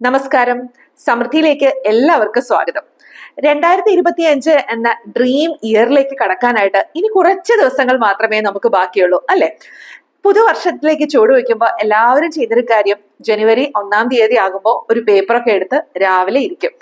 നമസ്കാരം. സമൃദ്ധിയിലേക്ക് എല്ലാവർക്കും സ്വാഗതം. 2025 എന്ന ഡ്രീം ഇയറിലേക്ക് കടക്കാനായിട്ട് ഇനി കുറച്ച് ദിവസങ്ങൾ മാത്രമേ നമുക്ക് ബാക്കിയുള്ളൂ അല്ലെ? പുതുവർഷത്തിലേക്ക് ചുവടുവെക്കുമ്പോൾ എല്ലാവരും ചെയ്തൊരു കാര്യം, ജനുവരി 1-ാം തീയതി ആകുമ്പോൾ ഒരു പേപ്പറൊക്കെ എടുത്ത് രാവിലെ ഇരിക്കും.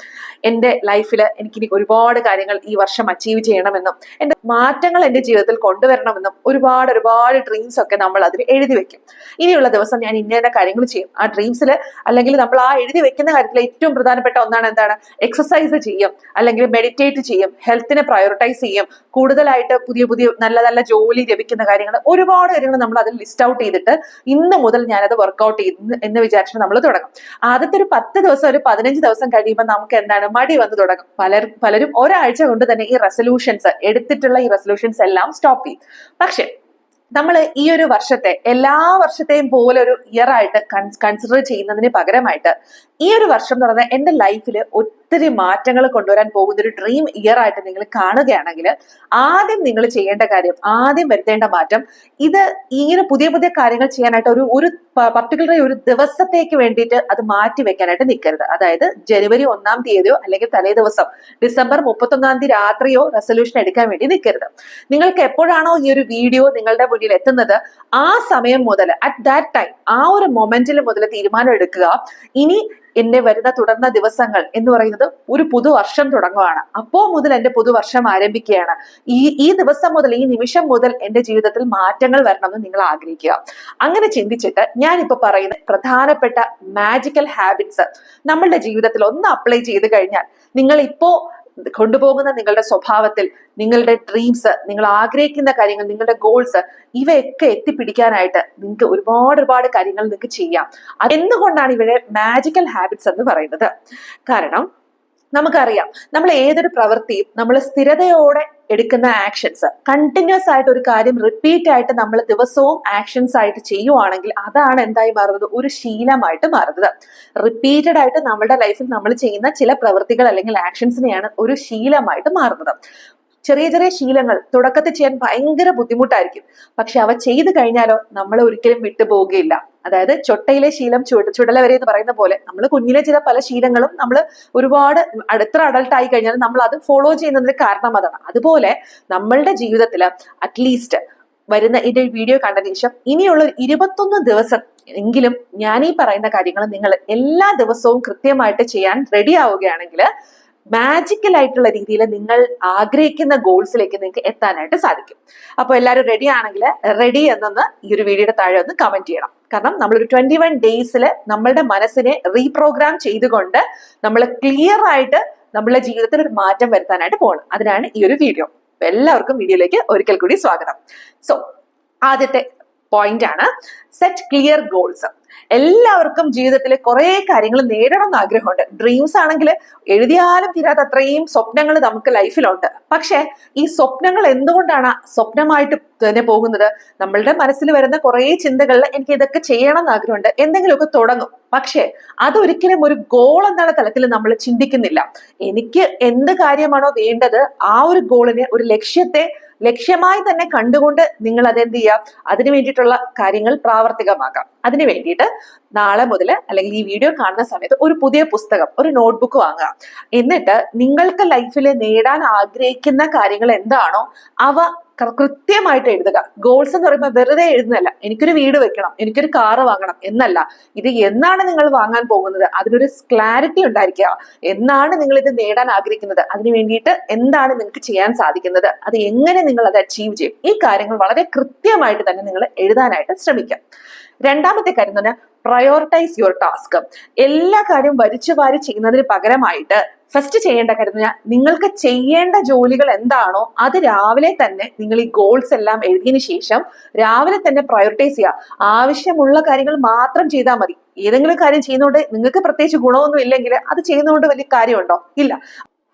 എൻ്റെ ലൈഫിൽ എനിക്കിനി ഒരുപാട് കാര്യങ്ങൾ ഈ വർഷം അച്ചീവ് ചെയ്യണമെന്നും എൻ്റെ മാറ്റങ്ങൾ എൻ്റെ ജീവിതത്തിൽ കൊണ്ടുവരണമെന്നും ഒരുപാട് ഡ്രീംസ് ഒക്കെ നമ്മൾ അതിൽ എഴുതി വെക്കും. ഇനിയുള്ള ദിവസം ഞാൻ ഇന്ന കാര്യങ്ങൾ ചെയ്യും. ആ ഡ്രീംസിൽ അല്ലെങ്കിൽ നമ്മൾ ആ എഴുതി വെക്കുന്ന കാര്യത്തിൽ ഏറ്റവും പ്രധാനപ്പെട്ട ഒന്നാണ് എന്താണ്? എക്സസൈസ് ചെയ്യും, അല്ലെങ്കിൽ മെഡിറ്റേറ്റ് ചെയ്യും, ഹെൽത്തിനെ പ്രയോറിറ്റൈസ് ചെയ്യും, കൂടുതലായിട്ട് പുതിയ നല്ല ജോലി ലഭിക്കുന്ന കാര്യങ്ങൾ, ഒരുപാട് കാര്യങ്ങൾ നമ്മൾ അതിൽ ലിസ്റ്റ് ഔട്ട് ചെയ്തിട്ട് ഇന്ന് മുതൽ ഞാനത് വർക്ക്ഔട്ട് ചെയ്യുന്നു എന്ന് വിചാരിച്ചിട്ട് നമ്മൾ തുടങ്ങും. ആദ്യത്തെ ഒരു 10 ദിവസം, ഒരു 15 ദിവസം കഴിയുമ്പോൾ നമുക്ക് എന്താണ്, മടി വന്ന് തുടങ്ങും. പലരും ഒരാഴ്ച കൊണ്ട് തന്നെ ഈ റെസൊല്യൂഷൻസ് എടുത്തിട്ടുള്ള ഈ റെസൊല്യൂഷൻസ് എല്ലാം സ്റ്റോപ്പ് ചെയ്യും. പക്ഷെ നമ്മൾ ഈ ഒരു വർഷത്തെ എല്ലാ വർഷത്തെയും പോലെ ഒരു ഇയർ ആയിട്ട് കൺസിഡർ ചെയ്യുന്നതിന് പകരമായിട്ട് ഈ ഒരു വർഷം എന്ന് പറഞ്ഞാൽ എൻ്റെ ലൈഫിൽ ഒത്തിരി മാറ്റങ്ങൾ കൊണ്ടുവരാൻ പോകുന്ന ഒരു ഡ്രീം ഇയർ ആയിട്ട് നിങ്ങൾ കാണുകയാണെങ്കിൽ ആദ്യം നിങ്ങൾ ചെയ്യേണ്ട കാര്യം, ആദ്യം വരുത്തേണ്ട മാറ്റം, ഇത് ഇങ്ങനെ പുതിയ കാര്യങ്ങൾ ചെയ്യാനായിട്ട് ഒരു പർട്ടിക്കുലർ ഒരു ദിവസത്തേക്ക് വേണ്ടിയിട്ട് അത് മാറ്റി വെക്കാനായിട്ട് നിൽക്കരുത്. അതായത് ജനുവരി 1-ാം തീയതിയോ അല്ലെങ്കിൽ തലേ ദിവസം ഡിസംബർ 31-ാം തീയതി രാത്രിയോ റെസൊല്യൂഷൻ എടുക്കാൻ വേണ്ടി നിൽക്കരുത്. നിങ്ങൾക്ക് എപ്പോഴാണോ ഈ ഒരു വീഡിയോ നിങ്ങളുടെ മുന്നിൽ എത്തുന്നത് ആ സമയം മുതൽ, അറ്റ് ദാറ്റ് ടൈം, ആ ഒരു മൊമെന്റിൽ മുതൽ തീരുമാനം എടുക്കുക. ഇനി എന്റെ വരുന്ന തുടർന്ന ദിവസങ്ങൾ എന്ന് പറയുന്നത് ഒരു പുതുവർഷം തുടങ്ങുകയാണ്. അപ്പോ മുതൽ എന്റെ പുതുവർഷം ആരംഭിക്കുകയാണ്. ഈ ദിവസം മുതൽ, ഈ നിമിഷം മുതൽ എന്റെ ജീവിതത്തിൽ മാറ്റങ്ങൾ വരണമെന്ന് നിങ്ങൾ ആഗ്രഹിക്കുക. അങ്ങനെ ചിന്തിച്ചിട്ട് ഞാനിപ്പോ പറയുന്ന പ്രധാനപ്പെട്ട മാജിക്കൽ ഹാബിറ്റ്സ് നമ്മളുടെ ജീവിതത്തിൽ ഒന്ന് അപ്ലൈ ചെയ്ത് കഴിഞ്ഞാൽ നിങ്ങൾ ഇപ്പോ കൊണ്ടുപോകുന്ന നിങ്ങളുടെ സ്വഭാവത്തിൽ, നിങ്ങളുടെ ഡ്രീംസ്, നിങ്ങൾ ആഗ്രഹിക്കുന്ന കാര്യങ്ങൾ, നിങ്ങളുടെ ഗോൾസ്, ഇവയൊക്കെ എത്തിപ്പിടിക്കാനായിട്ട് നിങ്ങൾക്ക് ഒരുപാട് കാര്യങ്ങൾ നിങ്ങൾക്ക് ചെയ്യാം. എന്തുകൊണ്ടാണ് ഇവിടെ മാജിക്കൽ ഹാബിറ്റ്സ് എന്ന് പറയുന്നത്? കാരണം നമുക്കറിയാം, നമ്മൾ ഏതൊരു പ്രവൃത്തിയും നമ്മൾ സ്ഥിരതയോടെ എടുക്കുന്ന ആക്ഷൻസ്, കണ്ടിന്യൂസ് ആയിട്ട് ഒരു കാര്യം റിപ്പീറ്റ് ആയിട്ട് നമ്മൾ ദിവസവും ആക്ഷൻസ് ആയിട്ട് ചെയ്യുവാണെങ്കിൽ അതാണ് എന്തായി മാറുന്നത്? ഒരു ശീലമായിട്ട് മാറുന്നത്. റിപ്പീറ്റഡ് ആയിട്ട് നമ്മുടെ ലൈഫിൽ നമ്മൾ ചെയ്യുന്ന ചില പ്രവൃത്തികൾ അല്ലെങ്കിൽ ആക്ഷൻസിനെയാണ് ഒരു ശീലമായിട്ട് മാറുന്നത്. ചെറിയ ശീലങ്ങൾ തുടക്കത്തിൽ ചെയ്യാൻ ഭയങ്കര ബുദ്ധിമുട്ടായിരിക്കും. പക്ഷെ അവ ചെയ്തു കഴിഞ്ഞാലോ നമ്മൾ ഒരിക്കലും വിട്ടുപോവുകയില്ല. അതായത് ചൊട്ടയിലെ ശീലം ചുടല വരെ എന്ന് പറയുന്ന പോലെ നമ്മൾ കുഞ്ഞിലെ ചെയ്ത പല ശീലങ്ങളും നമ്മൾ ഒരുപാട് അടുത്ത അഡൾട്ട് ആയി കഴിഞ്ഞാൽ നമ്മൾ അത് ഫോളോ ചെയ്യുന്നതിന് കാരണം അതാണ്. അതുപോലെ നമ്മളുടെ ജീവിതത്തിൽ അറ്റ്ലീസ്റ്റ് വരുന്ന ഇതിന്റെ വീഡിയോ കണ്ടതിന് ശേഷം ഇനിയുള്ള 21 ദിവസം എങ്കിലും ഞാൻ ഈ പറയുന്ന കാര്യങ്ങൾ നിങ്ങൾ എല്ലാ ദിവസവും കൃത്യമായിട്ട് ചെയ്യാൻ റെഡി ആവുകയാണെങ്കിൽ മാജിക്കൽ ആയിട്ടുള്ള രീതിയിൽ നിങ്ങൾ ആഗ്രഹിക്കുന്ന ഗോൾസിലേക്ക് നിങ്ങൾക്ക് എത്താനായിട്ട് സാധിക്കും. അപ്പോൾ എല്ലാവരും റെഡി ആണെങ്കിൽ റെഡി എന്നൊന്ന് ഈ ഒരു വീഡിയോയുടെ താഴെ ഒന്ന് കമന്റ് ചെയ്യണം. കാരണം നമ്മളൊരു 21 ഡേയ്സിൽ നമ്മളുടെ മനസ്സിനെ റീപ്രോഗ്രാം ചെയ്തുകൊണ്ട് നമ്മൾ ക്ലിയർ ആയിട്ട് നമ്മളുടെ ജീവിതത്തിൽ ഒരു മാറ്റം വരുത്താനായിട്ട് പോകണം. അതിനാണ് ഈ ഒരു വീഡിയോ. എല്ലാവർക്കും വീഡിയോയിലേക്ക് ഒരിക്കൽ കൂടി സ്വാഗതം. സോ ആദ്യത്തെ പോയിന്റ് ആണ് സെറ്റ് ക്ലിയർ ഗോൾസ്. എല്ലാവർക്കും ജീവിതത്തിൽ കുറെ കാര്യങ്ങൾ നേടണം എന്ന് ആഗ്രഹമുണ്ട്. ഡ്രീംസ് ആണെങ്കിൽ എഴുതിയാലും തീരാത്ത അത്രയും സ്വപ്നങ്ങൾ നമുക്ക് ലൈഫിലുണ്ട്. പക്ഷെ ഈ സ്വപ്നങ്ങൾ എന്തുകൊണ്ടാണ് സ്വപ്നമായിട്ട് തന്നെ പോകുന്നത്? നമ്മളുടെ മനസ്സിൽ വരുന്ന കുറെ ചിന്തകളിൽ എനിക്ക് ഇതൊക്കെ ചെയ്യണം എന്ന് ആഗ്രഹമുണ്ട്, എന്തെങ്കിലുമൊക്കെ തുടങ്ങും. പക്ഷെ അതൊരിക്കലും ഒരു ഗോൾ എന്നുള്ള തലത്തിൽ നമ്മൾ ചിന്തിക്കുന്നില്ല. എനിക്ക് എന്ത് കാര്യമാണോ വേണ്ടത് ആ ഒരു ഗോളിനെ, ഒരു ലക്ഷ്യമായി തന്നെ കണ്ടുകൊണ്ട് നിങ്ങൾ അതെന്ത് ചെയ്യാം, അതിനു വേണ്ടിയിട്ടുള്ള കാര്യങ്ങൾ പ്രാവർത്തികമാക്കാം. അതിനു വേണ്ടിയിട്ട് നാളെ മുതൽ അല്ലെങ്കിൽ ഈ വീഡിയോ കാണുന്ന സമയത്ത് ഒരു പുതിയ പുസ്തകം, ഒരു നോട്ട്ബുക്ക് വാങ്ങുക. എന്നിട്ട് നിങ്ങൾക്ക് ലൈഫിൽ നേടാൻ ആഗ്രഹിക്കുന്ന കാര്യങ്ങൾ എന്താണോ അവ കൃത്യമായിട്ട് എഴുതുക. ഗോൾസ് എന്ന് പറയുമ്പോൾ വെറുതെ എഴുതുന്നല്ല. എനിക്കൊരു വീട് വെക്കണം, എനിക്കൊരു കാറ് വാങ്ങണം എന്നല്ല. ഇത് എന്നാണ് നിങ്ങൾ വാങ്ങാൻ പോകുന്നത്, അതിനൊരു ക്ലാരിറ്റി ഉണ്ടായിരിക്കുക. എന്നാണ് നിങ്ങൾ ഇത് നേടാൻ ആഗ്രഹിക്കുന്നത്, അതിനു വേണ്ടിയിട്ട് എന്താണ് നിങ്ങൾക്ക് ചെയ്യാൻ സാധിക്കുന്നത്, അത് എങ്ങനെ നിങ്ങൾ അത് അച്ചീവ് ചെയ്യും, ഈ കാര്യങ്ങൾ വളരെ കൃത്യമായിട്ട് തന്നെ നിങ്ങൾ എഴുതാനായിട്ട് ശ്രമിക്കാം. രണ്ടാമത്തെ കാര്യം എന്ന് പറഞ്ഞാൽ പ്രയോറിറ്റൈസ് യുവർ ടാസ്ക്. എല്ലാ കാര്യവും വലിച്ചു വാരി ചെയ്യുന്നതിന് പകരമായിട്ട് ഫസ്റ്റ് ചെയ്യേണ്ട കാര്യം എന്ന് പറഞ്ഞാൽ നിങ്ങൾക്ക് ചെയ്യേണ്ട ജോലികൾ എന്താണോ അത് രാവിലെ തന്നെ നിങ്ങൾ ഈ ഗോൾസ് എല്ലാം എഴുതിയതിനു ശേഷം രാവിലെ തന്നെ പ്രയോറിറ്റൈസ് ചെയ്യുക. ആവശ്യമുള്ള കാര്യങ്ങൾ മാത്രം ചെയ്താൽ മതി. ഏതെങ്കിലും കാര്യം ചെയ്യുന്നതുകൊണ്ട് നിങ്ങൾക്ക് പ്രത്യേകിച്ച് ഗുണമൊന്നും ഇല്ലെങ്കിൽ അത് ചെയ്യുന്നതുകൊണ്ട് വലിയ കാര്യമുണ്ടോ? ഇല്ല.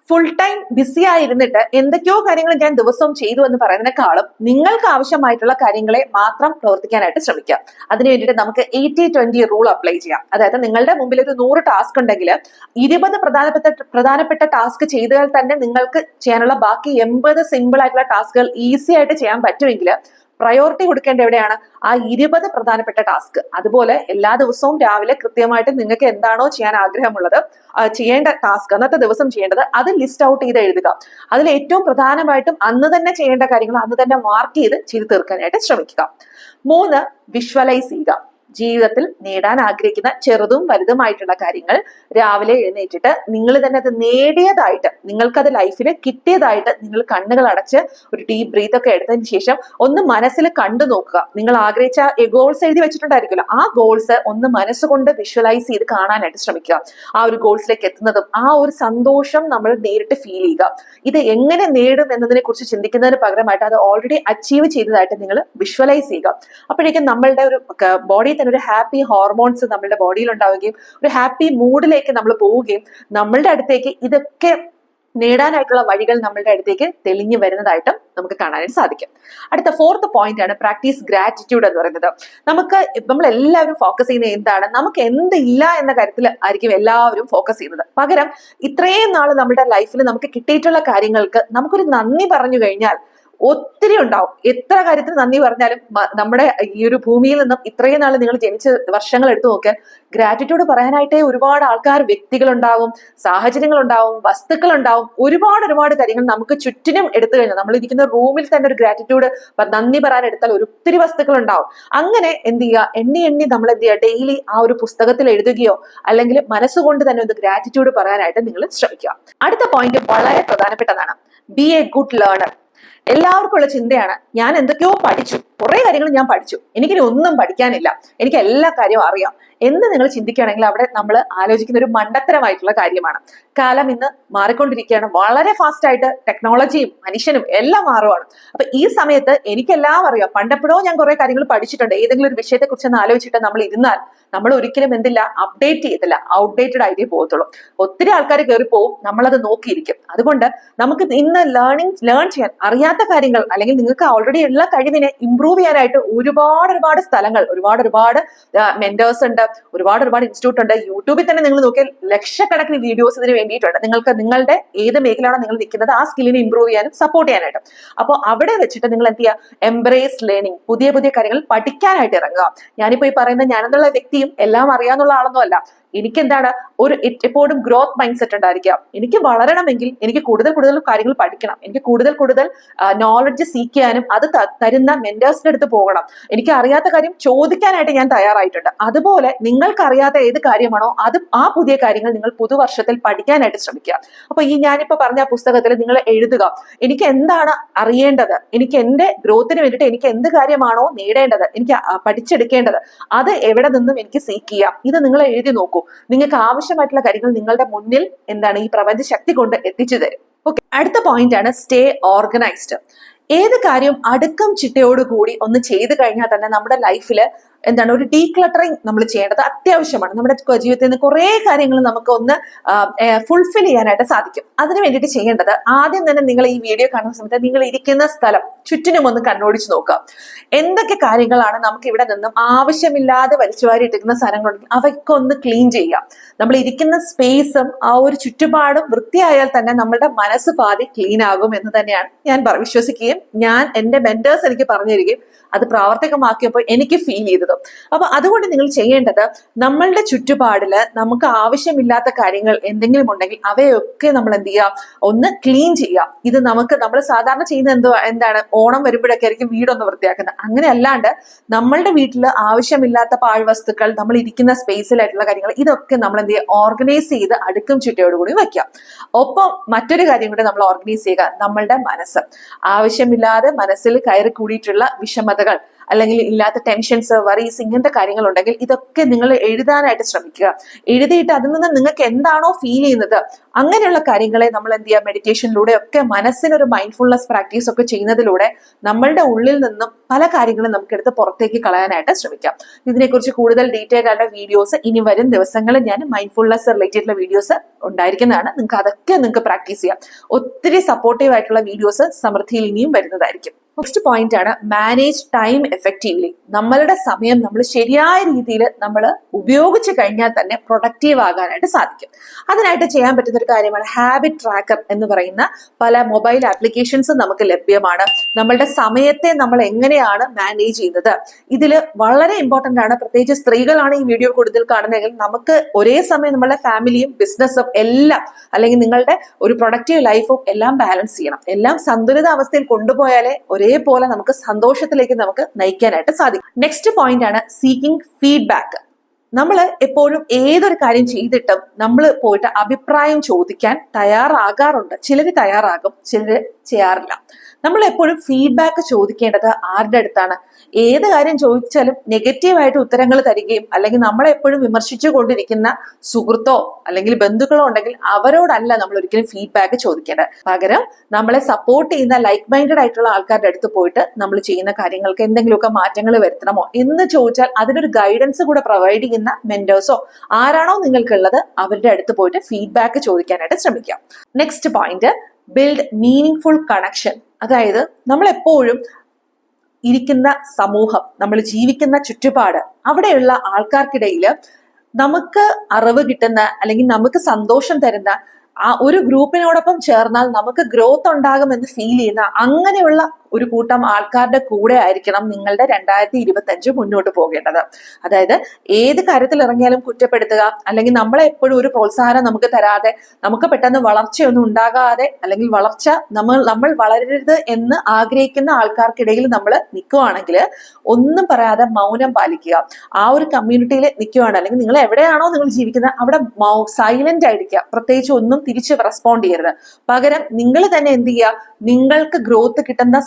ഫുൾ ടൈം ബിസി ആയിരുന്നിട്ട് എന്തൊക്കെയോ കാര്യങ്ങൾ ഞാൻ ദിവസവും ചെയ്തു എന്ന് പറയുന്നതിനേക്കാളും നിങ്ങൾക്ക് ആവശ്യമായിട്ടുള്ള കാര്യങ്ങളെ മാത്രം പ്രവർത്തിക്കാനായിട്ട് ശ്രമിക്കാം. അതിനു വേണ്ടിയിട്ട് നമുക്ക് 80-20 റൂൾ അപ്ലൈ ചെയ്യാം. അതായത് നിങ്ങളുടെ മുമ്പിൽ ഒരു 100 ടാസ്ക് ഉണ്ടെങ്കിൽ 20 പ്രധാനപ്പെട്ട ടാസ്ക് ചെയ്താൽ തന്നെ നിങ്ങൾക്ക് ചെയ്യാനുള്ള ബാക്കി 80 സിമ്പിൾ ആയിട്ടുള്ള ടാസ്കുകൾ ഈസി ആയിട്ട് ചെയ്യാൻ പറ്റുമെങ്കിൽ പ്രയോറിറ്റി കൊടുക്കേണ്ട എവിടെയാണ്? ആ 20 പ്രധാനപ്പെട്ട ടാസ്ക്. അതുപോലെ എല്ലാ ദിവസവും രാവിലെ കൃത്യമായിട്ട് നിങ്ങൾക്ക് എന്താണോ ചെയ്യാൻ ആഗ്രഹമുള്ളത്, ചെയ്യേണ്ട ടാസ്ക് അന്നത്തെ ദിവസം ചെയ്യേണ്ടത്, അത് ലിസ്റ്റ് ഔട്ട് ചെയ്ത് എഴുതുക. അതിൽ ഏറ്റവും പ്രധാനമായിട്ടും അന്ന് തന്നെ ചെയ്യേണ്ട കാര്യങ്ങൾ അന്ന് തന്നെ മാർക്ക് ചെയ്ത് തീർക്കാനായിട്ട് ശ്രമിക്കുക. 3, വിഷ്വലൈസ് ചെയ്യുക. ജീവിതത്തിൽ നേടാൻ ആഗ്രഹിക്കുന്ന ചെറുതും വലുതുമായിട്ടുള്ള കാര്യങ്ങൾ രാവിലെ എഴുന്നേറ്റിട്ട് നിങ്ങൾ തന്നെ അത് നേടിയതായിട്ട്, നിങ്ങൾക്കത് ലൈഫിൽ കിട്ടിയതായിട്ട് നിങ്ങൾ കണ്ണുകൾ അടച്ച് ഒരു ഡീപ് ബ്രീത്ത് ഒക്കെ എടുത്തതിന് ശേഷം ഒന്ന് മനസ്സിൽ കണ്ടു നോക്കുക. നിങ്ങൾ ആഗ്രഹിച്ച ഗോൾസ് എഴുതി വെച്ചിട്ടുണ്ടായിരിക്കുമല്ലോ, ആ ഗോൾസ് ഒന്ന് മനസ്സുകൊണ്ട് വിഷ്വലൈസ് ചെയ്ത് കാണാനായിട്ട് ശ്രമിക്കുക. ആ ഒരു ഗോൾസിലേക്ക് എത്തുന്നതും ആ ഒരു സന്തോഷം നമ്മൾ നേരിട്ട് ഫീൽ ചെയ്യുക. ഇത് എങ്ങനെ നേടും എന്നതിനെ കുറിച്ച് ചിന്തിക്കുന്നതിന് പകരമായിട്ട് അത് ഓൾറെഡി അച്ചീവ് ചെയ്തതായിട്ട് നിങ്ങൾ വിഷ്വലൈസ് ചെയ്യുക. അപ്പോഴേക്കും നമ്മളുടെ ഒരു ബോഡി തന്നെ ഒരു ഹാപ്പി ഹോർമോൺസ് നമ്മുടെ ബോഡിയിൽ ഉണ്ടാവുകയും ഒരു ഹാപ്പി മൂഡിലേക്ക് നമ്മൾ പോവുകയും നമ്മളുടെ അടുത്തേക്ക് ഇതൊക്കെ നേടാനായിട്ടുള്ള വഴികൾ നമ്മളുടെ അടുത്തേക്ക് തെളിഞ്ഞു വരുന്നതായിട്ടും നമുക്ക് കാണാനായിട്ട് സാധിക്കും. അടുത്ത 4th പോയിന്റ് ആണ് പ്രാക്ടീസ് ഗ്രാറ്റിറ്റ്യൂഡ് എന്ന് പറയുന്നത്. നമ്മൾ എല്ലാവരും ഫോക്കസ് ചെയ്യുന്നത് എന്താണ്? നമുക്ക് എന്തില്ല എന്ന കാര്യത്തിൽ ആയിരിക്കും എല്ലാവരും ഫോക്കസ് ചെയ്യുന്നത്. പകരം ഇത്രയും നാൾ നമ്മുടെ ലൈഫിൽ നമുക്ക് കിട്ടിയിട്ടുള്ള കാര്യങ്ങൾക്ക് നമുക്കൊരു നന്ദി പറഞ്ഞു കഴിഞ്ഞാൽ ഒത്തിരി ഉണ്ടാവും. എത്ര കാര്യത്തിന് നന്ദി പറഞ്ഞാലും നമ്മുടെ ഈ ഒരു ഭൂമിയിൽ നിന്നും ഇത്രയും നാൾ നിങ്ങൾ ജനിച്ച വർഷങ്ങൾ എടുത്തു നോക്കിയാൽ ഗ്രാറ്റിറ്റ്യൂഡ് പറയാനായിട്ടേ ഒരുപാട് ആൾക്കാർ, വ്യക്തികളുണ്ടാവും, സാഹചര്യങ്ങളുണ്ടാവും, വസ്തുക്കളുണ്ടാവും, ഒരുപാട് കാര്യങ്ങൾ നമുക്ക് ചുറ്റിനും എടുത്തു കഴിഞ്ഞാൽ നമ്മൾ ഇരിക്കുന്ന റൂമിൽ തന്നെ ഒരു ഗ്രാറ്റിറ്റ്യൂഡ് നന്ദി പറയാൻ എടുത്താൽ ഒത്തിരി വസ്തുക്കൾ ഉണ്ടാവും. അങ്ങനെ എന്ത് ചെയ്യുക, എണ്ണി നമ്മൾ എന്ത് ചെയ്യുക, ഡെയിലി ആ ഒരു പുസ്തകത്തിൽ എഴുതുകയോ അല്ലെങ്കിൽ മനസ്സുകൊണ്ട് തന്നെ ഒരു ഗ്രാറ്റിറ്റ്യൂഡ് പറയാനായിട്ട് നിങ്ങൾ ശ്രമിക്കുക. അടുത്ത പോയിന്റ് വളരെ പ്രധാനപ്പെട്ടതാണ്. B A good learner. എല്ലാവർക്കും ഉള്ള ചിന്തയാണ്, ഞാൻ എന്തൊക്കെയോ പഠിച്ചു, കുറെ കാര്യങ്ങൾ ഞാൻ പഠിച്ചു, എനിക്കിനി ഒന്നും പഠിക്കാനില്ല, എനിക്ക് എല്ലാ കാര്യവും അറിയാം എന്ന് നിങ്ങൾ ചിന്തിക്കുകയാണെങ്കിൽ അവിടെ നമ്മൾ ആലോചിക്കുന്ന ഒരു മണ്ടത്തരമായിട്ടുള്ള കാര്യമാണ്. കാലം ഇന്ന് മാറിക്കൊണ്ടിരിക്കുകയാണ്. വളരെ ഫാസ്റ്റ് ആയിട്ട് ടെക്നോളജിയും മനുഷ്യനും എല്ലാം മാറുവാണ്. അപ്പൊ ഈ സമയത്ത് എനിക്കെല്ലാം അറിയാം, പണ്ടെപ്പോഴോ ഞാൻ കുറെ കാര്യങ്ങൾ പഠിച്ചിട്ടുണ്ട്. ഏതെങ്കിലും ഒരു വിഷയത്തെ കുറിച്ച് ഒന്ന് ആലോചിച്ചിട്ട് നമ്മൾ ഇരുന്നാൽ നമ്മൾ ഒരിക്കലും എന്തില്ല, അപ്ഡേറ്റ് ചെയ്യത്തില്ല, ഔട്ട്ഡേറ്റഡ് ആയിട്ടേ പോകത്തുള്ളൂ. ഒത്തിരി ആൾക്കാർ കയറിപ്പോവും, നമ്മളത് നോക്കിയിരിക്കും. അതുകൊണ്ട് നമുക്ക് ഇന്ന് ലേൺ ചെയ്യാൻ അറിയാത്ത കാര്യങ്ങൾ അല്ലെങ്കിൽ നിങ്ങൾക്ക് ഓൾറെഡി ഉള്ള കഴിവിനെ ഇംപ്രൂവ് ചെയ്യാനായിട്ട് ഒരുപാട് സ്ഥലങ്ങൾ, ഒരുപാട് മെന്റേഴ്സ് ഉണ്ട്, ഒരുപാട് ഇൻസ്റ്റിറ്റ്യൂട്ട് ഉണ്ട്. യൂട്യൂബിൽ തന്നെ നിങ്ങൾ നോക്കിയാൽ ലക്ഷക്കണക്കിന് വീഡിയോസ് ഇതിന് വേണ്ടിയിട്ടുണ്ട്. നിങ്ങൾക്ക് നിങ്ങളുടെ ഏത് മേഖലയാണോ നിങ്ങൾ നിൽക്കുന്നത് ആ സ്കില്ലിനെ ഇംപ്രൂവ് ചെയ്യാനും സപ്പോർട്ട് ചെയ്യാനായിട്ട്. അപ്പോൾ അവിടെ വെച്ചിട്ട് നിങ്ങൾ എന്ത് ചെയ്യുക, എംബ്രേസ് ലേണിംഗ്, പുതിയ കാര്യങ്ങൾ പഠിക്കാനായിട്ട് ഇറങ്ങുക. ഞാനിപ്പോ ഈ പറയുന്ന ഞാനെന്നുള്ള വ്യക്തിയും എല്ലാം അറിയാന്നുള്ള ആളൊന്നും അല്ല. എനിക്ക് എന്താണ്, ഒരു എപ്പോഴും ഗ്രോത്ത് മൈൻഡ് സെറ്റ് ഉണ്ടായിരിക്കാം. എനിക്ക് വളരണമെങ്കിൽ എനിക്ക് കൂടുതൽ കാര്യങ്ങൾ പഠിക്കണം, എനിക്ക് കൂടുതൽ നോളജ് സീക്ക് ചെയ്യാനും അത് തരുന്ന മെന്റേഴ്സിന്റെ അടുത്ത് പോകണം. എനിക്ക് അറിയാത്ത കാര്യം ചോദിക്കാനായിട്ട് ഞാൻ തയ്യാറായിട്ടുണ്ട്. അതുപോലെ നിങ്ങൾക്ക് അറിയാത്ത ഏത് കാര്യമാണോ ആ പുതിയ കാര്യങ്ങൾ നിങ്ങൾ പുതുവർഷത്തിൽ പഠിക്കാനായിട്ട് ശ്രമിക്കുക. അപ്പൊ ഞാനിപ്പോ പറഞ്ഞ പുസ്തകത്തിൽ നിങ്ങൾ എഴുതുക, എനിക്ക് എന്താണ് അറിയേണ്ടത്, എനിക്ക് എന്റെ ഗ്രോത്തിന് വേണ്ടിയിട്ട് എനിക്ക് എന്ത് കാര്യമാണോ നേടേണ്ടത്, എനിക്ക് പഠിച്ചെടുക്കേണ്ടത്, അത് എവിടെ നിന്നും എനിക്ക് സീക്ക് ചെയ്യാം. ഇത് നിങ്ങൾ എഴുതി നോക്കൂ. നിങ്ങൾക്ക് ആവശ്യമായിട്ടുള്ള കാര്യങ്ങൾ നിങ്ങളുടെ മുന്നിൽ എന്താണ് ഈ പ്രപഞ്ച ശക്തി കൊണ്ട് എത്തിച്ചു തരും. ഓക്കെ, അടുത്ത പോയിന്റ് ആണ് സ്റ്റേ ഓർഗനൈസ്ഡ്. ഏത് കാര്യവും അടുക്കം ചിട്ടയോടുകൂടി ഒന്ന് ചെയ്തു കഴിഞ്ഞാൽ തന്നെ നമ്മുടെ ലൈഫിൽ എന്താണ് ഒരു ഡീക്ലട്ടറിങ് നമ്മൾ ചെയ്യേണ്ടത് അത്യാവശ്യമാണ്. നമ്മുടെ ജീവിതത്തിൽ നിന്ന് കുറെ കാര്യങ്ങൾ നമുക്ക് ഒന്ന് ഫുൾഫിൽ ചെയ്യാനായിട്ട് സാധിക്കും. അതിന് വേണ്ടിയിട്ട് ചെയ്യേണ്ടത്, ആദ്യം തന്നെ നിങ്ങൾ ഈ വീഡിയോ കാണുന്ന സമയത്ത് നിങ്ങൾ ഇരിക്കുന്ന സ്ഥലം ചുറ്റിനും ഒന്ന് കണ്ണോടിച്ച് നോക്കുക. എന്തൊക്കെ കാര്യങ്ങളാണ് നമുക്ക് ഇവിടെ നിന്നും ആവശ്യമില്ലാതെ വലിച്ചുവാരി ഇട്ടിരിക്കുന്ന സ്ഥലങ്ങളുണ്ടെങ്കിൽ അവയ്ക്കൊന്ന് ക്ലീൻ ചെയ്യുക. നമ്മൾ ഇരിക്കുന്ന സ്പേസും ആ ഒരു ചുറ്റുപാടും വൃത്തിയായാൽ തന്നെ നമ്മുടെ മനസ്സ് പാതി ക്ലീൻ ആകും എന്ന് തന്നെയാണ് ഞാൻ വിശ്വസിക്കുകയും ഞാൻ എന്റെ മെന്റേഴ്സ് എനിക്ക് പറഞ്ഞു തരികയും അത് പ്രാവർത്തികമാക്കിയപ്പോൾ എനിക്ക് ഫീൽ ചെയ്തത്. അപ്പൊ അതുകൊണ്ട് നിങ്ങൾ ചെയ്യേണ്ടത്, നമ്മളുടെ ചുറ്റുപാടില് നമുക്ക് ആവശ്യമില്ലാത്ത കാര്യങ്ങൾ എന്തെങ്കിലും ഉണ്ടെങ്കിൽ അവയൊക്കെ നമ്മൾ എന്ത് ചെയ്യുക, ഒന്ന് ക്ലീൻ ചെയ്യുക. ഇത് നമ്മൾ സാധാരണ ചെയ്യുന്ന എന്താണ്, ഓണം വരുമ്പോഴൊക്കെ ആയിരിക്കും വീടൊന്ന് വൃത്തിയാക്കുന്നത്. അങ്ങനെ അല്ലാണ്ട് നമ്മളുടെ വീട്ടിൽ ആവശ്യമില്ലാത്ത പാഴ്വസ്തുക്കൾ, നമ്മൾ ഇരിക്കുന്ന സ്പേസിലായിട്ടുള്ള കാര്യങ്ങൾ, ഇതൊക്കെ നമ്മൾ എന്ത് ചെയ്യുക, ഓർഗനൈസ് ചെയ്ത് അടുക്കും ചിട്ടയോടുകൂടി വയ്ക്കാം. ഒപ്പം മറ്റൊരു കാര്യം കൂടി നമ്മൾ ഓർഗനൈസ് ചെയ്യുക, നമ്മളുടെ മനസ്സ്. ആവശ്യമില്ലാതെ മനസ്സിൽ കയറി കൂടിയിട്ടുള്ള വിഷമതകൾ അല്ലെങ്കിൽ ഇല്ലാത്ത ടെൻഷൻസ്, വറീസ്, ഇങ്ങനത്തെ കാര്യങ്ങൾ ഉണ്ടെങ്കിൽ ഇതൊക്കെ നിങ്ങൾ എഴുതാനായിട്ട് ശ്രമിക്കുക. എഴുതിയിട്ട് അതിൽ നിന്ന് നിങ്ങൾക്ക് എന്താണോ ഫീൽ ചെയ്യുന്നത് അങ്ങനെയുള്ള കാര്യങ്ങളെ നമ്മൾ എന്ത് ചെയ്യുക, മെഡിറ്റേഷനിലൂടെ ഒക്കെ മനസ്സിനൊരു മൈൻഡ്ഫുൾനെസ് പ്രാക്ടീസ് ഒക്കെ ചെയ്യുന്നതിലൂടെ നമ്മളുടെ ഉള്ളിൽ നിന്നും പല കാര്യങ്ങളും നമുക്കെടുത്ത് പുറത്തേക്ക് കളയാനായിട്ട് ശ്രമിക്കാം. ഇതിനെക്കുറിച്ച് കൂടുതൽ ഡീറ്റെയിൽ ആയിട്ടുള്ള വീഡിയോസ് ഇനി വരും ദിവസങ്ങളിൽ ഞാൻ മൈൻഡ്ഫുൾനെസ് റിലേറ്റഡ് വീഡിയോസ് ഉണ്ടായിരിക്കുന്നതാണ്. നിങ്ങൾക്ക് അതൊക്കെ പ്രാക്ടീസ് ചെയ്യാം. ഒത്തിരി സപ്പോർട്ടീവ് ആയിട്ടുള്ള വീഡിയോസ് സമൃദ്ധിയിൽ ഇനിയും വരുന്നതായിരിക്കും. നെക്സ്റ്റ് പോയിന്റ് ആണ് മാനേജ് ടൈം എഫക്റ്റീവ്ലി. നമ്മളുടെ സമയം നമ്മൾ ശരിയായ രീതിയിൽ നമ്മൾ ഉപയോഗിച്ച് കഴിഞ്ഞാൽ തന്നെ പ്രൊഡക്റ്റീവ് ആകാനായിട്ട് സാധിക്കും. അതിനായിട്ട് ചെയ്യാൻ പറ്റുന്ന ഒരു കാര്യമാണ് ഹാബിറ്റ് ട്രാക്കർ എന്ന് പറയുന്ന പല മൊബൈൽ ആപ്ലിക്കേഷൻസ് നമുക്ക് ലഭ്യമാണ്. നമ്മളുടെ സമയത്തെ നമ്മൾ എങ്ങനെയാണ് മാനേജ് ചെയ്യുന്നത്, ഇതിൽ വളരെ ഇമ്പോർട്ടന്റ് ആണ്. പ്രത്യേകിച്ച് സ്ത്രീകളാണ് ഈ വീഡിയോ കൂടുതൽ കാണുന്നതെങ്കിൽ നമുക്ക് ഒരേ സമയം നമ്മളുടെ ഫാമിലിയും ബിസിനസ്സും എല്ലാം, അല്ലെങ്കിൽ നിങ്ങളുടെ ഒരു പ്രൊഡക്റ്റീവ് ലൈഫും എല്ലാം ബാലൻസ് ചെയ്യണം. എല്ലാം സന്തുലിത അവസ്ഥയിൽ കൊണ്ടുപോയാലേ ഒരേപോലെ നമുക്ക് സന്തോഷത്തിലേക്ക് നമുക്ക് നയിക്കാനായിട്ട് സാധിക്കും. നെക്സ്റ്റ് പോയിന്റ് ആണ് സീക്കിംഗ് ഫീഡ്ബാക്ക്. നമ്മൾ എപ്പോഴും ഏതൊരു കാര്യം ചെയ്തിട്ടും നമ്മൾ പോയിട്ട് അഭിപ്രായം ചോദിക്കാൻ തയ്യാറാകാറുണ്ട്. ചിലർ തയ്യാറാകും, ചിലർ ചെയ്യാറില്ല. നമ്മൾ എപ്പോഴും ഫീഡ്ബാക്ക് ചോദിക്കേണ്ടത് ആരുടെ അടുത്താണ്? ഏത് കാര്യം ചോദിച്ചാലും നെഗറ്റീവായിട്ട് ഉത്തരങ്ങൾ തരികയും അല്ലെങ്കിൽ നമ്മളെ എപ്പോഴും വിമർശിച്ചു കൊണ്ടിരിക്കുന്ന സുഹൃത്തോ അല്ലെങ്കിൽ ബന്ധുക്കളോ ഉണ്ടെങ്കിൽ അവരോടല്ല നമ്മൾ ഒരിക്കലും ഫീഡ്ബാക്ക് ചോദിക്കേണ്ടത്. പകരം നമ്മളെ സപ്പോർട്ട് ചെയ്യുന്ന ലൈക്ക് മൈൻഡഡ് ആയിട്ടുള്ള ആൾക്കാരുടെ അടുത്ത് പോയിട്ട് നമ്മൾ ചെയ്യുന്ന കാര്യങ്ങൾക്ക് എന്തെങ്കിലുമൊക്കെ മാറ്റങ്ങൾ വരുത്തണമോ എന്ന് ചോദിച്ചാൽ അതിനൊരു ഗൈഡൻസ് കൂടെ പ്രൊവൈഡ് ചെയ്യുന്ന മെന്റേഴ്സോ ആരാണോ നിങ്ങൾക്കുള്ളത് അവരുടെ അടുത്ത് പോയിട്ട് ഫീഡ്ബാക്ക് ചോദിക്കാനായിട്ട് ശ്രമിക്കാം. Next point, build meaning full connection. അതായത് നമ്മൾ എപ്പോഴും ഇരിക്കുന്ന സമൂഹം, നമ്മൾ ജീവിക്കുന്ന ചുറ്റുപാട്, അവിടെയുള്ള ആൾക്കാർക്കിടയിൽ നമുക്ക് അറിവ് കിട്ടുന്ന അല്ലെങ്കിൽ നമുക്ക് സന്തോഷം തരുന്ന ആ ഒരു ഗ്രൂപ്പിനോടൊപ്പം ചേർന്നാൽ നമുക്ക് ഗ്രോത്ത് ഉണ്ടാകുമെന്ന് ഫീൽ ചെയ്യുന്ന അങ്ങനെയുള്ള ഒരു കൂട്ടം ആൾക്കാരുടെ കൂടെ ആയിരിക്കണം നിങ്ങളുടെ 2025 മുന്നോട്ട് പോകേണ്ടത്. അതായത് ഏത് കാര്യത്തിൽ ഇറങ്ങിയാലും കുറ്റപ്പെടുത്തുക അല്ലെങ്കിൽ നമ്മളെ എപ്പോഴും ഒരു പ്രോത്സാഹനം നമുക്ക് തരാതെ, നമുക്ക് പെട്ടെന്ന് വളർച്ചയൊന്നും ഉണ്ടാകാതെ അല്ലെങ്കിൽ വളർച്ച നമ്മൾ വളരരുത് എന്ന് ആഗ്രഹിക്കുന്ന ആൾക്കാർക്കിടയിൽ നമ്മൾ നിൽക്കുവാണെങ്കിൽ ഒന്നും പറയാതെ മൗനം പാലിക്കുക. ആ ഒരു കമ്മ്യൂണിറ്റിയിൽ നിൽക്കുകയാണ് അല്ലെങ്കിൽ നിങ്ങൾ എവിടെയാണോ നിങ്ങൾ ജീവിക്കുന്നത് അവിടെ സൈലന്റ് ആയിരിക്കുക. പ്രത്യേകിച്ച് ഒന്നും തിരിച്ച് റെസ്പോണ്ട് ചെയ്യരുത്. പകരം നിങ്ങൾ തന്നെ എന്ത് ചെയ്യുക, നിങ്ങൾക്ക് ഗ്രോത്ത് കിട്ടുന്ന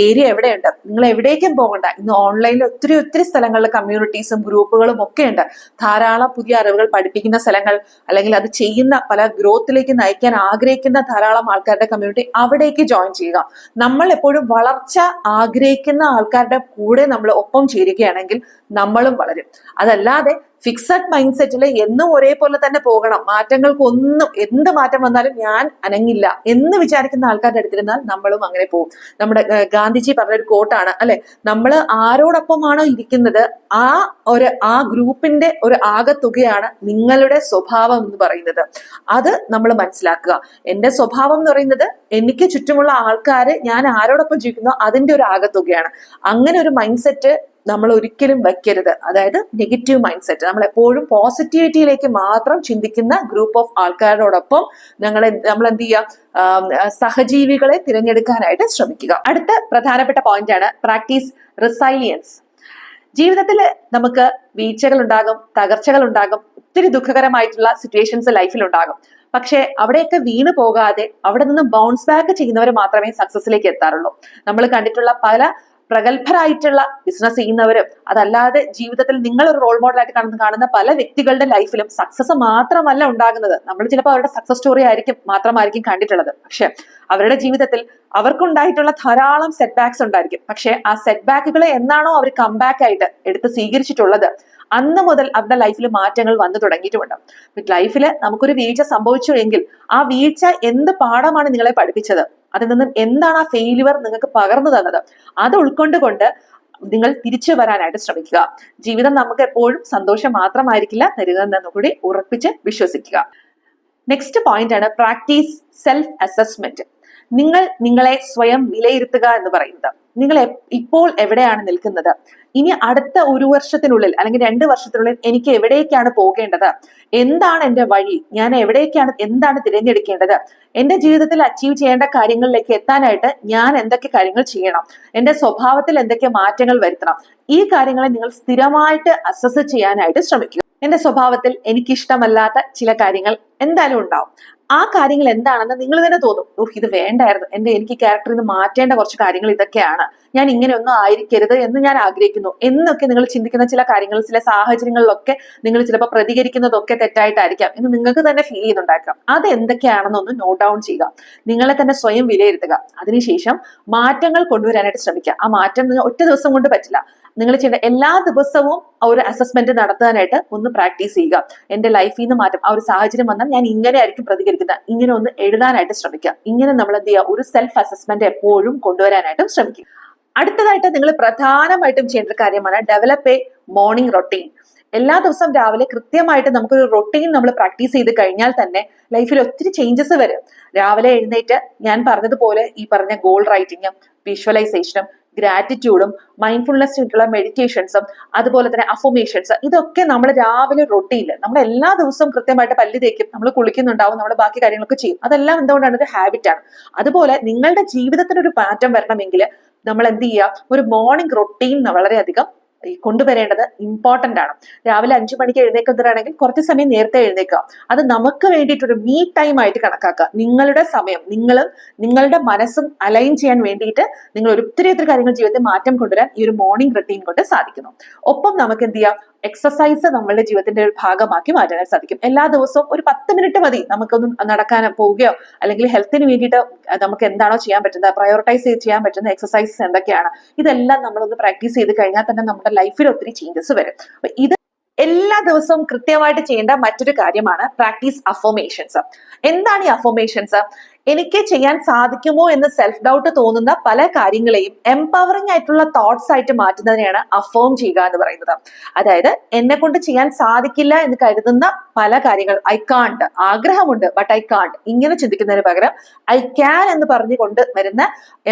ഏരിയ എവിടെയുണ്ട്, നിങ്ങൾ എവിടേക്കും പോകണ്ട. ഇന്ന് ഓൺലൈനിൽ ഒത്തിരി സ്ഥലങ്ങളിൽ കമ്മ്യൂണിറ്റീസും ഗ്രൂപ്പുകളും ഒക്കെ ഉണ്ട്. ധാരാളം പുതിയ അറിവുകൾ പഠിപ്പിക്കുന്ന സ്ഥലങ്ങൾ, അല്ലെങ്കിൽ അത് ചെയ്യുന്ന പല ഗ്രോത്തിലേക്ക് നയിക്കാൻ ആഗ്രഹിക്കുന്ന ധാരാളം ആൾക്കാരുടെ കമ്മ്യൂണിറ്റി, അവിടേക്ക് ജോയിൻ ചെയ്യുക. നമ്മൾ എപ്പോഴും വളർച്ച ആഗ്രഹിക്കുന്ന ആൾക്കാരുടെ കൂടെ നമ്മൾ ഒപ്പം ചേരുകയാണെങ്കിൽ നമ്മളും വളരും. അതല്ലാതെ ഫിക്സഡ് മൈൻഡ് സെറ്റിൽ എന്നും ഒരേപോലെ തന്നെ പോകണം, മാറ്റങ്ങൾക്കൊന്നും എന്ത് മാറ്റം വന്നാലും ഞാൻ അനങ്ങില്ല എന്ന് വിചാരിക്കുന്ന ആൾക്കാരുടെ അടുത്തിരുന്നാൽ നമ്മളും അങ്ങനെ പോകും. നമ്മുടെ ഗാന്ധിജി പറഞ്ഞൊരു കോട്ടാണ് അല്ലെ, നമ്മൾ ആരോടൊപ്പമാണോ ഇരിക്കുന്നത് ആ ഗ്രൂപ്പിന്റെ ഒരു ആകെത്തുകയാണ് നിങ്ങളുടെ സ്വഭാവം എന്ന് പറയുന്നത്. അത് നമ്മൾ മനസ്സിലാക്കുക. എന്റെ സ്വഭാവം എന്ന് പറയുന്നത് എനിക്ക് ചുറ്റുമുള്ള ആൾക്കാര് ഞാൻ ആരോടൊപ്പം ജീവിക്കുന്നോ അതിന്റെ ഒരു ആകെത്തുകയാണ്. അങ്ങനെ ഒരു മൈൻഡ് സെറ്റ് നമ്മൾ ഒരിക്കലും വെക്കരുത്. അതായത് നെഗറ്റീവ് മൈൻഡ് സെറ്റ്. നമ്മൾ എപ്പോഴും പോസിറ്റിവിറ്റിയിലേക്ക് മാത്രം ചിന്തിക്കുന്ന ഗ്രൂപ്പ് ഓഫ് ആൾക്കാരോടൊപ്പം നമ്മൾ എന്ത് ചെയ്യുക, സഹജീവികളെ തിരഞ്ഞെടുക്കാനായിട്ട് ശ്രമിക്കുക. അടുത്ത പ്രധാനപ്പെട്ട പോയിന്റ് ആണ് പ്രാക്ടീസ് റിസൈലിയൻസ്. ജീവിതത്തിൽ നമുക്ക് വീഴ്ചകൾ ഉണ്ടാകും, തകർച്ചകൾ ഉണ്ടാകും, ഒത്തിരി ദുഃഖകരമായിട്ടുള്ള സിറ്റുവേഷൻസ് ലൈഫിൽ ഉണ്ടാകും. പക്ഷെ അവിടെയൊക്കെ വീണ് പോകാതെ അവിടെ നിന്ന് ബൗൺസ് ബാക്ക് ചെയ്യുന്നവർ മാത്രമേ സക്സസിലേക്ക് എത്താറുള്ളൂ. നമ്മൾ കണ്ടിട്ടുള്ള പല പ്രഗത്ഭരായിട്ടുള്ള ബിസിനസ് ചെയ്യുന്നവരും അതല്ലാതെ ജീവിതത്തിൽ നിങ്ങൾ ഒരു റോൾ മോഡലായിട്ട് കാണുന്ന പല വ്യക്തികളുടെ ലൈഫിലും സക്സസ് മാത്രമല്ല ഉണ്ടാകുന്നത്. നമ്മൾ ചിലപ്പോൾ അവരുടെ സക്സസ് സ്റ്റോറി മാത്രമായിരിക്കും കണ്ടിട്ടുള്ളത്. പക്ഷെ അവരുടെ ജീവിതത്തിൽ അവർക്കുണ്ടായിട്ടുള്ള ധാരാളം സെറ്റ് ബാക്സ് ഉണ്ടായിരിക്കും. പക്ഷെ ആ സെറ്റ് ബാക്കുകളെ എന്നാണോ അവർ കംബാക്ക് ആയിട്ട് എടുത്ത് സ്വീകരിച്ചിട്ടുള്ളത് അന്ന് മുതൽ അവരുടെ ലൈഫിൽ മാറ്റങ്ങൾ വന്നു തുടങ്ങിയിട്ടുമുണ്ട്. ലൈഫിൽ നമുക്കൊരു വീഴ്ച സംഭവിച്ചു എങ്കിൽ ആ വീഴ്ച എന്ത് പാഠമാണ് നിങ്ങളെ പഠിപ്പിച്ചത്, അതിൽ നിന്നും എന്താണ് ആ ഫെയിലുവർ നിങ്ങൾക്ക് പകർന്നു തന്നത്, അത് ഉൾക്കൊണ്ടുകൊണ്ട് നിങ്ങൾ തിരിച്ചു വരാനായിട്ട് ശ്രമിക്കുക. ജീവിതം നമുക്ക് എപ്പോഴും സന്തോഷം മാത്രമായിരിക്കില്ല തരിക എന്നു കൂടി ഉറപ്പിച്ച് വിശ്വസിക്കുക. നെക്സ്റ്റ് പോയിന്റ് ആണ് പ്രാക്ടീസ് സെൽഫ് അസസ്മെന്റ്. നിങ്ങൾ നിങ്ങളെ സ്വയം വിലയിരുത്തുക എന്ന് പറയുന്നത്. നിങ്ങൾ ഇപ്പോൾ എവിടെയാണ് നിൽക്കുന്നത്, ഇനി അടുത്ത 1 വർഷത്തിനുള്ളിൽ അല്ലെങ്കിൽ 2 വർഷത്തിനുള്ളിൽ എനിക്ക് എവിടേക്കാണ് പോകേണ്ടത്, എന്താണ് എന്റെ വഴി, ഞാൻ എന്താണ് തിരഞ്ഞെടുക്കേണ്ടത്, എന്റെ ജീവിതത്തിൽ അച്ചീവ് ചെയ്യേണ്ട കാര്യങ്ങളിലേക്ക് എത്താനായിട്ട് ഞാൻ എന്തൊക്കെ കാര്യങ്ങൾ ചെയ്യണം, എന്റെ സ്വഭാവത്തിൽ എന്തൊക്കെ മാറ്റങ്ങൾ വരുത്തണം, ഈ കാര്യങ്ങളെ നിങ്ങൾ സ്ഥിരമായിട്ട് അസസ് ചെയ്യാനായിട്ട് ശ്രമിക്കുക. എന്റെ സ്വഭാവത്തിൽ എനിക്കിഷ്ടമല്ലാത്ത ചില കാര്യങ്ങൾ എന്തായാലും ഉണ്ടാവും. ആ കാര്യങ്ങൾ എന്താണെന്ന് നിങ്ങൾ തന്നെ തോന്നും, ഇത് വേണ്ടായിരുന്നു, എനിക്ക് ക്യാരക്ടറിൽ നിന്ന് മാറ്റേണ്ട കുറച്ച് കാര്യങ്ങൾ ഇതൊക്കെയാണ്, ഞാൻ ഇങ്ങനെയൊന്നും ആയിരിക്കരുത് എന്ന് ഞാൻ ആഗ്രഹിക്കുന്നു എന്നൊക്കെ നിങ്ങൾ ചിന്തിക്കുന്ന ചില കാര്യങ്ങൾ, ചില സാഹചര്യങ്ങളിലൊക്കെ നിങ്ങൾ ചിലപ്പോൾ പ്രതികരിക്കുന്നതൊക്കെ തെറ്റായിട്ടായിരിക്കാം എന്ന് നിങ്ങൾക്ക് തന്നെ ഫീൽ ചെയ്യുന്നുണ്ടായിരിക്കാം. അത് എന്തൊക്കെയാണെന്നൊന്ന് നോട്ട് ഡൗൺ ചെയ്യുക. നിങ്ങളെ തന്നെ സ്വയം വിലയിരുത്തുക. അതിനുശേഷം മാറ്റങ്ങൾ കൊണ്ടുവരാനായിട്ട് ശ്രമിക്കുക. ആ മാറ്റം ഒറ്റ ദിവസം കൊണ്ട് പറ്റില്ല. നിങ്ങൾ ചെയ്യേണ്ട എല്ലാ ദിവസവും ഒരു അസസ്മെന്റ് നടത്താനായിട്ട് ഒന്ന് പ്രാക്ടീസ് ചെയ്യുക. എന്റെ ലൈഫിൽ നിന്ന് മാറ്റം, ആ ഒരു സാഹചര്യം വന്നാൽ ഞാൻ ഇങ്ങനെ ആയിരിക്കും പ്രതികരിക്കുന്നത്, ഇങ്ങനെ ഒന്ന് എഴുതാനായിട്ട് ശ്രമിക്കുക. ഇങ്ങനെ നമ്മൾ എന്ത് ചെയ്യുക, ഒരു സെൽഫ് അസസ്മെന്റ് എപ്പോഴും കൊണ്ടുവരാനായിട്ടും ശ്രമിക്കുക. അടുത്തതായിട്ട് നിങ്ങൾ പ്രധാനമായിട്ടും ചെയ്യേണ്ട ഒരു കാര്യമാണ് ഡെവലപ്പ് എ മോർണിംഗ് റൊട്ടീൻ. എല്ലാ ദിവസവും രാവിലെ കൃത്യമായിട്ട് നമുക്കൊരു റൊട്ടീൻ നമ്മൾ പ്രാക്ടീസ് ചെയ്ത് കഴിഞ്ഞാൽ തന്നെ ലൈഫിൽ ഒത്തിരി ചേഞ്ചസ് വരും. രാവിലെ എഴുന്നേറ്റ് ഞാൻ പറഞ്ഞതുപോലെ ഈ പറഞ്ഞ ഗോൾ റൈറ്റിങ്ങും വിഷ്വലൈസേഷനും ഗ്രാറ്റിറ്റ്യൂഡും മൈൻഡ്ഫുൾനെസ് ആയിട്ടുള്ള മെഡിറ്റേഷൻസും അതുപോലെ തന്നെ അഫർമേഷൻസ്, ഇതൊക്കെ നമ്മൾ രാവിലെ റൊട്ടീനിൽ നമ്മൾ എല്ലാ ദിവസവും കൃത്യമായിട്ട് പല്ല് തേക്കും, നമ്മൾ കുളിക്കുന്നുണ്ടാവും, നമ്മൾ ബാക്കി കാര്യങ്ങളൊക്കെ ചെയ്യും. അതെല്ലാം എന്തുകൊണ്ടാണ്? ഒരു ഹാബിറ്റാണ്. അതുപോലെ നിങ്ങളുടെ ജീവിതത്തിന് ഒരു മാറ്റം വരണമെങ്കിൽ നമ്മൾ എന്ത് ചെയ്യുക, ഒരു മോർണിംഗ് റൊട്ടീൻ വളരെയധികം കൊണ്ടുവരേണ്ടത് ഇമ്പോർട്ടന്റ് ആണ്. രാവിലെ 5 മണിക്ക് എഴുന്നേക്കുന്നതാണെങ്കിൽ കുറച്ച് സമയം നേരത്തെ എഴുന്നേക്കുക. അത് നമുക്ക് വേണ്ടിയിട്ടൊരു മീ ടൈം ആയിട്ട് കണക്കാക്കുക. നിങ്ങളുടെ സമയം, നിങ്ങളുടെ മനസ്സും അലൈൻ ചെയ്യാൻ വേണ്ടിയിട്ട് നിങ്ങൾ ഒത്തിരി കാര്യങ്ങൾ ജീവിതത്തിൽ മാറ്റം കൊണ്ടുവരാൻ ഈ ഒരു മോർണിംഗ് റൊട്ടീൻ കൊണ്ട് സാധിക്കുന്നു. ഒപ്പം നമുക്ക് എന്ത് ചെയ്യാം, എക്സസൈസ് നമ്മളുടെ ജീവിതത്തിന്റെ ഒരു ഭാഗമാക്കി മാറ്റാനായിട്ട് സാധിക്കും. എല്ലാ ദിവസവും ഒരു 10 മിനിറ്റ് മതി നമുക്കൊന്നും നടക്കാൻ പോവുകയോ അല്ലെങ്കിൽ ഹെൽത്തിന് വേണ്ടിയിട്ട് നമുക്ക് എന്താണോ ചെയ്യാൻ പറ്റുന്നത്, പ്രയോറിറ്റൈസ് ചെയ്യാൻ പറ്റുന്ന എക്സസൈസസ് എന്തൊക്കെയാണ്, ഇതെല്ലാം നമ്മളൊന്ന് പ്രാക്ടീസ് ചെയ്ത് കഴിഞ്ഞാൽ തന്നെ നമ്മുടെ ലൈഫിൽ ഒത്തിരി ചേഞ്ചസ് വരും. അപ്പൊ ഇത് എല്ലാ ദിവസവും കൃത്യമായിട്ട് ചെയ്യേണ്ട മറ്റൊരു കാര്യമാണ് പ്രാക്ടീസ് അഫർമേഷൻസ്. എന്താണ് ഈ അഫർമേഷൻസ്? എനിക്ക് ചെയ്യാൻ സാധിക്കുമോ എന്ന് സെൽഫ് ഡൗട്ട് തോന്നുന്ന പല കാര്യങ്ങളെയും എംപവറിംഗ് ആയിട്ടുള്ള തോട്ട്സ് ആയിട്ട് മാറ്റുന്നതിനെയാണ് അഫേം ചെയ്യുക എന്ന് പറയുന്നത്. അതായത് എന്നെ കൊണ്ട് ചെയ്യാൻ സാധിക്കില്ല എന്ന് കരുതുന്ന പല കാര്യങ്ങൾ, ഐ കാണ്ട്, ആഗ്രഹമുണ്ട് ബട്ട് ഐ കാണ്ട്, ഇങ്ങനെ ചിന്തിക്കുന്നതിന് പകരം ഐ ക്യാൻ എന്ന് പറഞ്ഞുകൊണ്ട് വരുന്ന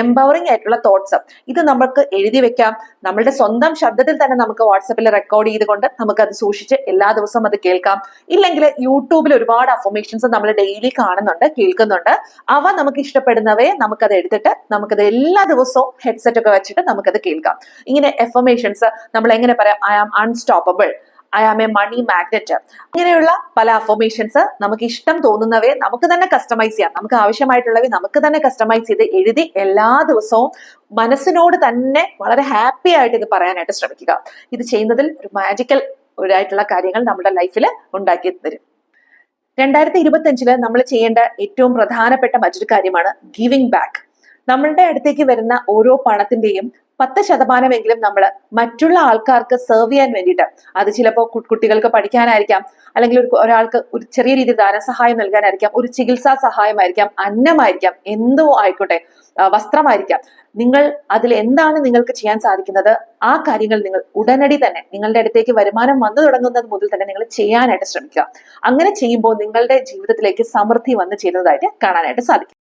എംപവറിംഗ് ആയിട്ടുള്ള തോട്ട്സ്, ഇത് നമുക്ക് എഴുതി വെക്കാം. നമ്മളുടെ സ്വന്തം ശബ്ദത്തിൽ തന്നെ നമുക്ക് വാട്സപ്പിൽ റെക്കോർഡ് ചെയ്തുകൊണ്ട് നമുക്കത് സൂക്ഷിച്ച് എല്ലാ ദിവസവും അത് കേൾക്കാം. ഇല്ലെങ്കിൽ യൂട്യൂബിൽ ഒരുപാട് അഫർമേഷൻസ് നമ്മൾ ഡെയിലി കാണുന്നുണ്ട്, കേൾക്കുന്നുണ്ട്. അവ നമുക്ക് ഇഷ്ടപ്പെടുന്നവയെ നമുക്കത് എടുത്തിട്ട് നമുക്കത് എല്ലാ ദിവസവും ഹെഡ്സെറ്റ് ഒക്കെ വെച്ചിട്ട് നമുക്കത് കേൾക്കാം. ഇങ്ങനെ അഫർമേഷൻസ് നമ്മൾ എങ്ങനെ പറയാം, I am unstoppable, I am a money magnet, ഇങ്ങനെയുള്ള പല അഫർമേഷൻസ് നമുക്ക് ഇഷ്ടം തോന്നുന്നവയെ നമുക്ക് തന്നെ കസ്റ്റമൈസ് ചെയ്യാം. നമുക്ക് ആവശ്യമായിട്ടുള്ളവയെ നമുക്ക് തന്നെ കസ്റ്റമൈസ് ചെയ്ത് എഴുതി എല്ലാ ദിവസവും മനസ്സിനോട് തന്നെ വളരെ ഹാപ്പി ആയിട്ട് ഇത് പറയാനായിട്ട് ശ്രമിക്കുക. ഇത് ചെയ്യുന്നതിൽ ഒരു മാജിക്കൽ ആയിട്ടുള്ള കാര്യങ്ങൾ നമ്മുടെ ലൈഫിൽ ഉണ്ടാക്കി തരും. 2025 നമ്മൾ ചെയ്യേണ്ട ഏറ്റവും പ്രധാനപ്പെട്ട മറ്റൊരു കാര്യമാണ് ഗിവിംഗ് ബാക്ക്. നമ്മളുടെ അടുത്തേക്ക് വരുന്ന ഓരോ പണത്തിന്റെയും 10% നമ്മൾ മറ്റുള്ള ആൾക്കാർക്ക് സെർവ് ചെയ്യാൻ വേണ്ടിയിട്ട്, അത് ചിലപ്പോൾ കുട്ടികൾക്ക് പഠിക്കാനായിരിക്കാം, അല്ലെങ്കിൽ ഒരാൾക്ക് ഒരു ചെറിയ രീതിയിൽ ധനസഹായം നൽകാനായിരിക്കാം, ഒരു ചികിത്സാ സഹായമായിരിക്കാം, അന്നമായിരിക്കാം, എന്തോ ആയിക്കോട്ടെ, വസ്ത്രമായിരിക്കാം. നിങ്ങൾ അതിൽ എന്താണ് നിങ്ങൾക്ക് ചെയ്യാൻ സാധിക്കുന്നത്, ആ കാര്യങ്ങൾ നിങ്ങൾ ഉടനടി തന്നെ നിങ്ങളുടെ അടുത്തേക്ക് വരുമാനം വന്നു തുടങ്ങുന്നത് മുതൽ തന്നെ നിങ്ങൾ ചെയ്യാനായിട്ട് ശ്രമിക്കുക. അങ്ങനെ ചെയ്യുമ്പോൾ നിങ്ങളുടെ ജീവിതത്തിലേക്ക് സമൃദ്ധി വന്നു ചേരുന്നതായിട്ട് കാണാനായിട്ട് സാധിക്കും.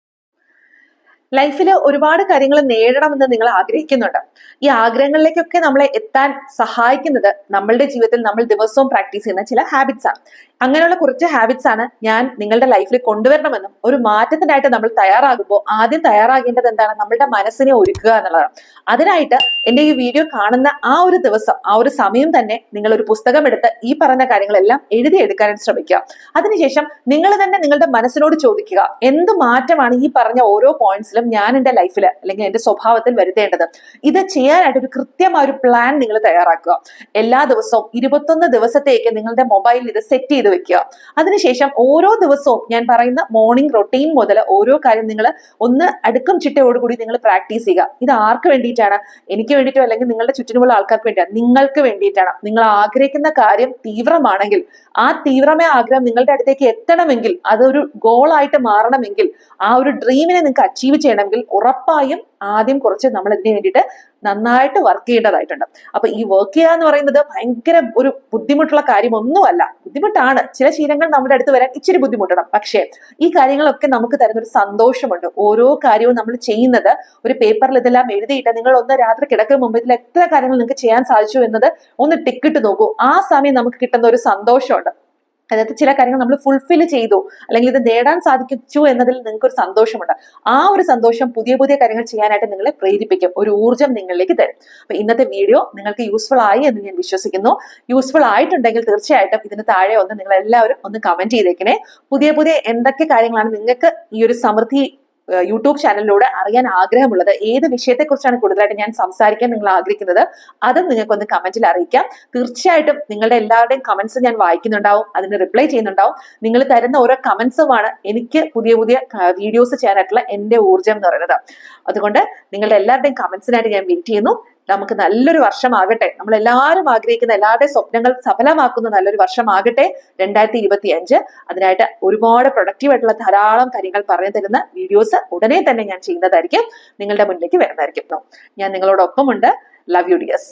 ലൈഫിൽ ഒരുപാട് കാര്യങ്ങൾ നേടണമെന്ന് നിങ്ങൾ ആഗ്രഹിക്കുന്നുണ്ട്. ഈ ആഗ്രഹങ്ങളിലേക്കൊക്കെ നമ്മളെ എത്താൻ സഹായിക്കുന്നത് നമ്മളുടെ ജീവിതത്തിൽ നമ്മൾ ദിവസവും പ്രാക്ടീസ് ചെയ്യുന്ന ചില ഹാബിറ്റ്സ് ആണ്. അങ്ങനെയുള്ള കുറച്ച് ഹാബിറ്റ്സ് ആണ് ഞാൻ നിങ്ങളുടെ ലൈഫിൽ കൊണ്ടുവരണമെന്നും ഒരു മാറ്റത്തിനായിട്ട് നമ്മൾ തയ്യാറാകുമ്പോൾ ആദ്യം തയ്യാറാകേണ്ടത് എന്താണ്, നമ്മളുടെ മനസ്സിനെ ഒരുക്കുക എന്നുള്ളതാണ്. അതിനായിട്ട് എന്റെ ഈ വീഡിയോ കാണുന്ന ആ ഒരു ദിവസം, ആ ഒരു സമയം തന്നെ നിങ്ങൾ ഒരു പുസ്തകം എടുത്ത് ഈ പറഞ്ഞ കാര്യങ്ങളെല്ലാം എഴുതിയെടുക്കാനായിട്ട് ശ്രമിക്കുക. അതിനുശേഷം നിങ്ങൾ തന്നെ നിങ്ങളുടെ മനസ്സിനോട് ചോദിക്കുക, എന്ത് മാറ്റമാണ് ഈ പറഞ്ഞ ഓരോ പോയിന്റ്സിലും ഞാൻ എന്റെ ലൈഫിൽ അല്ലെങ്കിൽ എന്റെ സ്വഭാവത്തിൽ വരുത്തേണ്ടത്. ഇത് ചെയ്യാനായിട്ട് ഒരു കൃത്യമായ ഒരു പ്ലാൻ നിങ്ങൾ തയ്യാറാക്കുക. എല്ലാ ദിവസവും 21 ദിവസത്തേക്ക് നിങ്ങളുടെ മൊബൈലിൽ ഇത് സെറ്റ് ചെയ്ത് വെക്കുക. അതിനുശേഷം ഓരോ ദിവസവും ഞാൻ പറയുന്ന മോർണിംഗ് റൊട്ടീൻ മുതൽ ഓരോ കാര്യം നിങ്ങൾ ഒന്ന് അടുക്കും ചിട്ടയോടുകൂടി നിങ്ങൾ പ്രാക്ടീസ് ചെയ്യുക. ഇത് ആർക്ക് വേണ്ടിയിട്ടാണ്? എനിക്ക് വേണ്ടിയിട്ടോ അല്ലെങ്കിൽ നിങ്ങളുടെ ചുറ്റിനുമുള്ള ആൾക്കാർക്ക് വേണ്ടിയാണ്, നിങ്ങൾക്ക് വേണ്ടിയിട്ടാണ്. നിങ്ങൾ ആഗ്രഹിക്കുന്ന കാര്യം തീവ്രമാണെങ്കിൽ, ആ തീവ്രമായ ആഗ്രഹം നിങ്ങളുടെ അടുത്തേക്ക് എത്തണമെങ്കിൽ, അതൊരു ഗോളായിട്ട് മാറണമെങ്കിൽ, ആ ഒരു ഡ്രീമിനെ നിങ്ങൾക്ക് അച്ചീവ് ചെയ്യണമെങ്കിൽ ഉറപ്പായും ആദ്യം കുറച്ച് നമ്മൾ ഇതിന് വേണ്ടിയിട്ട് നന്നായിട്ട് വർക്ക് ചെയ്യേണ്ടതായിട്ടുണ്ട്. അപ്പൊ ഈ വർക്ക് ചെയ്യുക എന്ന് പറയുന്നത് ഭയങ്കര ഒരു ബുദ്ധിമുട്ടുള്ള കാര്യമൊന്നുമല്ല. ബുദ്ധിമുട്ടാണ്, ചില ശീലങ്ങൾ നമ്മുടെ അടുത്ത് വരാൻ ഇച്ചിരി ബുദ്ധിമുട്ടണം. പക്ഷേ ഈ കാര്യങ്ങളൊക്കെ നമുക്ക് തരുന്ന ഒരു സന്തോഷമുണ്ട്. ഓരോ കാര്യവും നമ്മൾ ചെയ്യുന്നത് ഒരു പേപ്പറിൽ ഇതെല്ലാം എഴുതിയിട്ട് നിങ്ങൾ ഒന്ന് രാത്രി കിടക്കുന്ന മുമ്പ് ഇതിൽ എത്ര കാര്യങ്ങൾ നിങ്ങൾക്ക് ചെയ്യാൻ സാധിച്ചു എന്നത് ഒന്ന് ടിക്കിട്ട് നോക്കൂ. ആ സമയം നമുക്ക് കിട്ടുന്ന ഒരു സന്തോഷമുണ്ട്. അതായത് ചില കാര്യങ്ങൾ നമ്മൾ ഫുൾഫിൽ ചെയ്തു അല്ലെങ്കിൽ ഇത് നേടാൻ സാധിച്ചു എന്നതിൽ നിങ്ങൾക്ക് ഒരു സന്തോഷമുണ്ട്. ആ ഒരു സന്തോഷം പുതിയ പുതിയ കാര്യങ്ങൾ ചെയ്യാനായിട്ട് നിങ്ങളെ പ്രേരിപ്പിക്കും, ഒരു ഊർജ്ജം നിങ്ങളിലേക്ക് തരും. അപ്പൊ ഇന്നത്തെ വീഡിയോ നിങ്ങൾക്ക് യൂസ്ഫുൾ ആയി എന്ന് ഞാൻ വിശ്വസിക്കുന്നു. യൂസ്ഫുൾ ആയിട്ടുണ്ടെങ്കിൽ തീർച്ചയായിട്ടും ഇതിന് താഴെ ഒന്ന് നിങ്ങൾ എല്ലാവരും ഒന്ന് കമന്റ് ചെയ്തേക്കണേ. പുതിയ പുതിയ എന്തൊക്കെ കാര്യങ്ങളാണ് നിങ്ങൾക്ക് ഈ ഒരു സമൃദ്ധി യൂട്യൂബ് ചാനലിലൂടെ അറിയാൻ ആഗ്രഹമുള്ളത്, ഏത് വിഷയത്തെക്കുറിച്ചാണ് കൂടുതലായിട്ട് ഞാൻ സംസാരിക്കാൻ നിങ്ങൾ ആഗ്രഹിക്കുന്നത്, അതും നിങ്ങൾക്കൊന്ന് കമന്റിൽ അറിയിക്കാം. തീർച്ചയായിട്ടും നിങ്ങളുടെ എല്ലാവരുടെയും കമന്റ്സ് ഞാൻ വായിക്കുന്നുണ്ടാവും, അതിന് റിപ്ലൈ ചെയ്യുന്നുണ്ടാവും. നിങ്ങൾ തരുന്ന ഓരോ കമന്റ്സുമാണ് എനിക്ക് പുതിയ പുതിയ വീഡിയോസ് ചെയ്യാനായിട്ടുള്ള എന്റെ ഊർജ്ജം എന്ന് പറയുന്നത്. അതുകൊണ്ട് നിങ്ങളുടെ എല്ലാവരുടെയും കമന്റ്സിനായിട്ട് ഞാൻ വെയിറ്റ് ചെയ്യുന്നു. നമുക്ക് നല്ലൊരു വർഷമാകട്ടെ. നമ്മൾ എല്ലാവരും ആഗ്രഹിക്കുന്ന, എല്ലാവരുടെയും സ്വപ്നങ്ങൾ സഫലമാക്കുന്ന നല്ലൊരു വർഷമാകട്ടെ 2025. അതിനായിട്ട് ഒരുപാട് പ്രൊഡക്റ്റീവ് ആയിട്ടുള്ള ധാരാളം കാര്യങ്ങൾ പറഞ്ഞു തരുന്ന വീഡിയോസ് ഉടനെ തന്നെ ഞാൻ ചെയ്യുന്നതായിരിക്കും, നിങ്ങളുടെ മുന്നിലേക്ക് വരുന്നതായിരിക്കും. ഞാൻ നിങ്ങളോടൊപ്പമുണ്ട്. Love you dears.